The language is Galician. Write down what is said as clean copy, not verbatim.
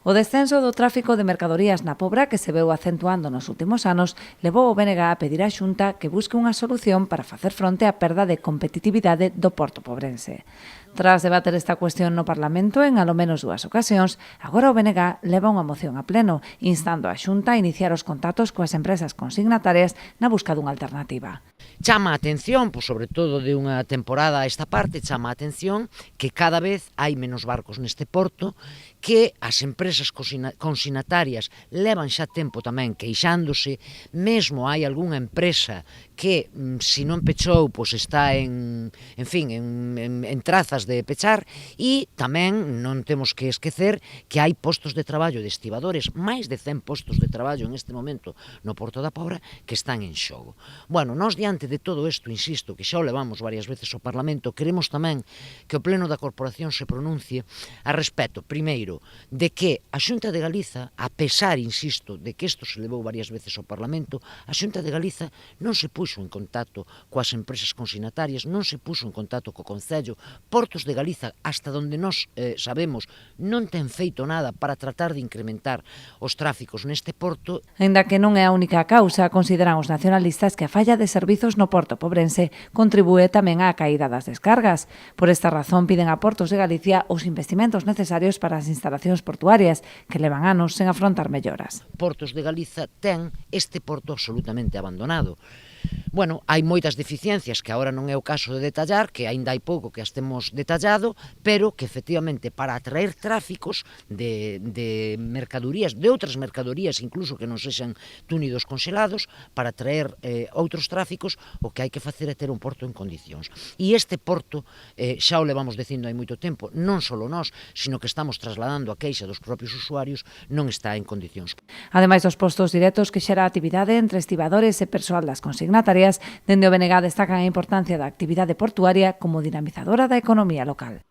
O descenso do tráfico de mercadorías na Pobra, que se veu acentuando nos últimos anos, levou o BNG a pedir á Xunta que busque unha solución para facer fronte á perda de competitividade do porto pobrense. Tras debater esta cuestión no Parlamento en alo menos 2 ocasións, agora o BNG leva unha moción a pleno, instando a Xunta a iniciar os contactos coas empresas consignatarias na busca dunha alternativa. Chama a atención, pois sobre todo de unha temporada a esta parte, chama a atención que cada vez hai menos barcos neste porto, que as empresas consignatarias levan xa tempo tamén queixándose, mesmo hai algunha empresa que, se non pechou, pois está en trazas de pechar, e tamén non temos que esquecer que hai postos de traballo de estibadores, máis de 100 postos de traballo en este momento no Porto da Pobra que están en xogo. Bueno, nós diante de todo isto, insisto, que xa o levamos varias veces ao Parlamento, queremos tamén que o Pleno da Corporación se pronuncie a respecto, primeiro, de que a Xunta de Galiza, a pesar, insisto, de que isto se levou varias veces ao Parlamento, a Xunta de Galiza non se puxo en contacto coas empresas consignatarias, non se puxo en contacto co Concello. Portos de Galiza, hasta donde nós sabemos, non ten feito nada para tratar de incrementar os tráficos neste porto. Aínda que non é a única causa, consideran os nacionalistas que a falla de servizos no porto pobrense contribúe tamén á caída das descargas. Por esta razón piden a Portos de Galicia os investimentos necesarios para as instalacións portuarias, que levan anos sen afrontar melloras. Portos de Galiza ten este porto absolutamente abandonado. Bueno, hai moitas deficiencias que agora non é o caso de detallar, que aínda hai pouco que as temos detallado, pero que efectivamente para atraer tráficos de mercadorías, de outras mercadorías, incluso que non sexan túnidos congelados, para atraer outros tráficos, o que hai que facer é ter un porto en condicións. E este porto, xa o levamos dicindo hai moito tempo, non só nós, sino que estamos trasladando a queixa dos propios usuarios, non está en condicións. Ademais dos postos directos que xera a actividade entre estibadores e persoal das consignatarias, dende o BNG destacan a importancia da actividade portuaria como dinamizadora da economía local.